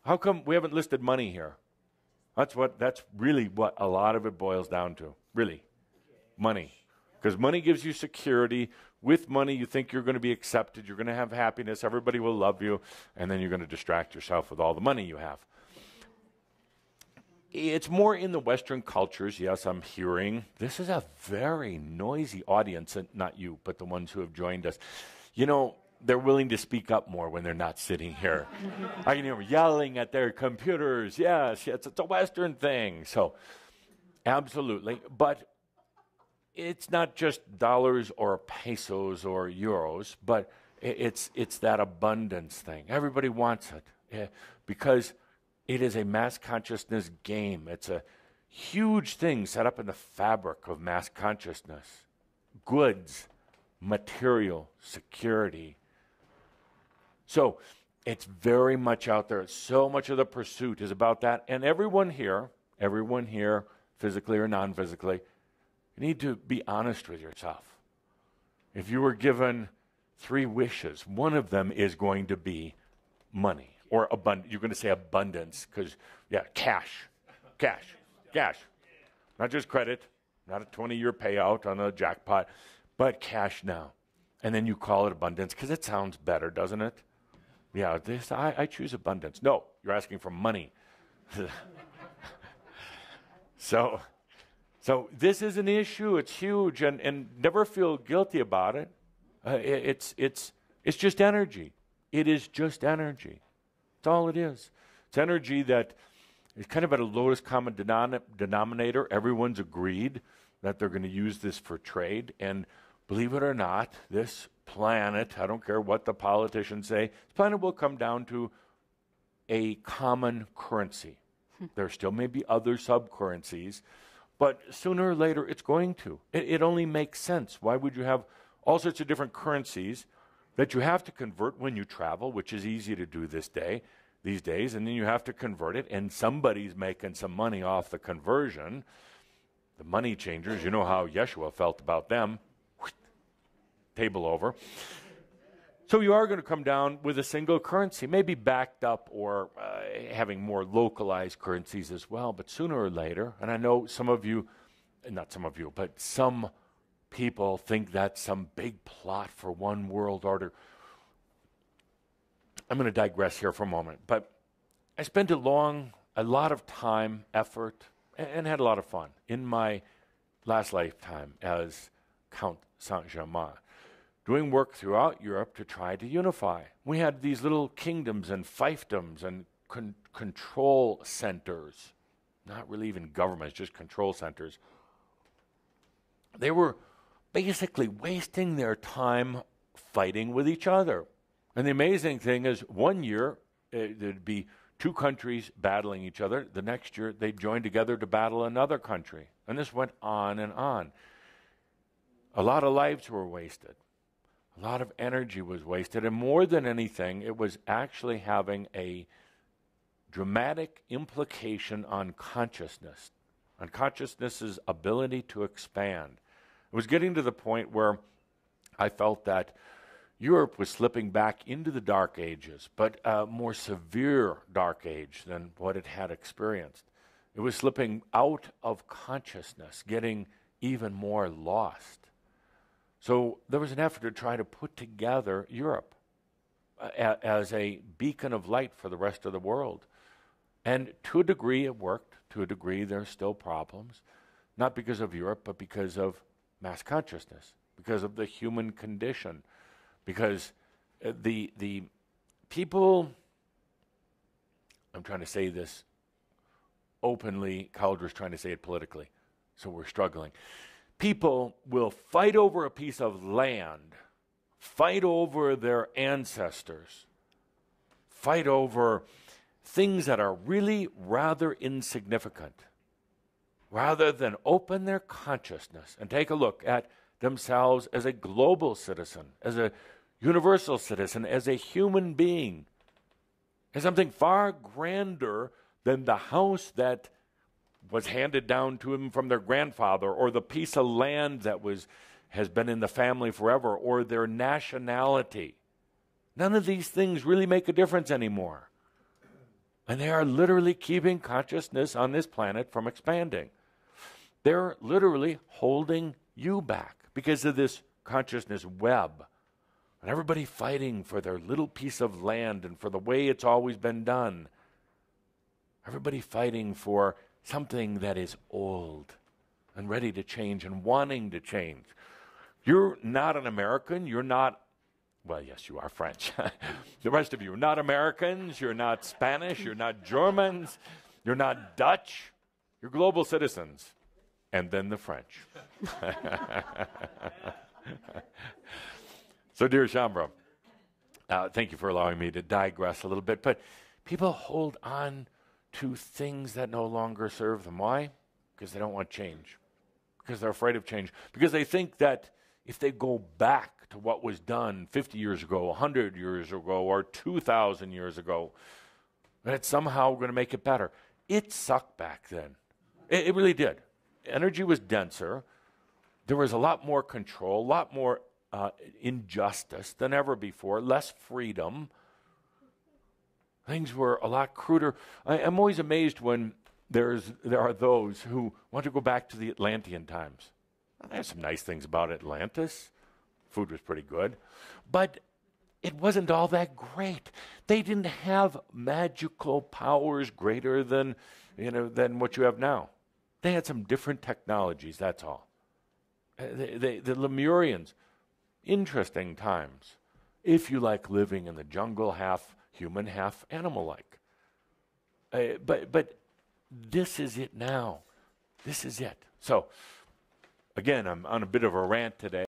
How come we haven't listed money here? That's really what a lot of it boils down to. Really. Money. Because money gives you security. With money, you think you're going to be accepted. You're going to have happiness. Everybody will love you. And then you're going to distract yourself with all the money you have. It's more in the Western cultures. Yes, I'm hearing. This is a very noisy audience. And not you, but the ones who have joined us. You know, they're willing to speak up more when they're not sitting here. I can hear them yelling at their computers. Yes, it's a Western thing. So, absolutely. But it's not just dollars or pesos or euros, but it's that abundance thing. Everybody wants it because it is a mass consciousness game. It's a huge thing set up in the fabric of mass consciousness. Goods, material, security. So it's very much out there. So much of the pursuit is about that. And everyone here, physically or non-physically, you need to be honest with yourself. If you were given 3 wishes, one of them is going to be money or abundance. You're going to say abundance because, cash. Not just credit, not a 20-year payout on a jackpot, but cash now. And then you call it abundance because it sounds better, doesn't it? Yeah, I choose abundance. No, you're asking for money. So this is an issue. It's huge, and never feel guilty about it. It's just energy. It is just energy. That's all it is. It's energy that is kind of at a lowest common denominator. Everyone's agreed that they're going to use this for trade, and believe it or not, this planet, I don't care what the politicians say, this planet will come down to a common currency. There still may be other sub-currencies, but sooner or later, it's going to. It only makes sense. Why would you have all sorts of different currencies that you have to convert when you travel, which is easy to do these days, and then you have to convert it, and somebody's making some money off the conversion. The money changers, you know how Yeshua felt about them. Table over. So you are going to come down with a single currency, maybe backed up or having more localized currencies as well. But sooner or later, and I know some of you, not some of you, but some people think that's some big plot for one world order. I'm going to digress here for a moment. But I spent a lot of time, effort, and had a lot of fun in my last lifetime as Count Saint-Germain, doing work throughout Europe to try to unify. We had these little kingdoms and fiefdoms and control centers, not really even governments, just control centers. They were basically wasting their time fighting with each other. And the amazing thing is, one year, there'd be 2 countries battling each other. The next year, they'd join together to battle another country. And this went on and on. A lot of lives were wasted. A lot of energy was wasted, and more than anything, it was actually having a dramatic implication on consciousness, on consciousness's ability to expand. It was getting to the point where I felt that Europe was slipping back into the Dark Ages, but a more severe Dark Age than what it had experienced. It was slipping out of consciousness, getting even more lost. So there was an effort to try to put together Europe as a beacon of light for the rest of the world. And to a degree it worked. To a degree there's still problems. Not because of Europe, but because of mass consciousness, because of the human condition. Because the people, I'm trying to say this openly, Calder's trying to say it politically, so we're struggling. People will fight over a piece of land, fight over their ancestors, fight over things that are really rather insignificant, rather than open their consciousness and take a look at themselves as a global citizen, as a universal citizen, as a human being, as something far grander than the house that was handed down to him from their grandfather, or the piece of land that has been in the family forever, or their nationality. None of these things really make a difference anymore. And they are literally keeping consciousness on this planet from expanding. They're literally holding you back because of this consciousness web. And everybody fighting for their little piece of land and for the way it's always been done. Everybody fighting for something that is old and ready to change and wanting to change. You're not an American. You're not, well, yes, you are French. The rest of you are not Americans. You're not Spanish. You're not Germans. You're not Dutch. You're global citizens. And then the French. So, dear Shambra, thank you for allowing me to digress a little bit. But people hold on to things that no longer serve them. Why? Because they don't want change. Because they're afraid of change. Because they think that if they go back to what was done 50 years ago, 100 years ago, or 2,000 years ago, that it's somehow going to make it better. It sucked back then. It really did. Energy was denser. There was a lot more control, a lot more injustice than ever before, less freedom. Things were a lot cruder. I'm always amazed when there are those who want to go back to the Atlantean times. There's some nice things about Atlantis. Food was pretty good. But it wasn't all that great. They didn't have magical powers greater than what you have now. They had some different technologies, that's all. The Lemurians, interesting times. If you like living in the jungle, half human, half animal-like. But this is it now. This is it. So, again, I'm on a bit of a rant today.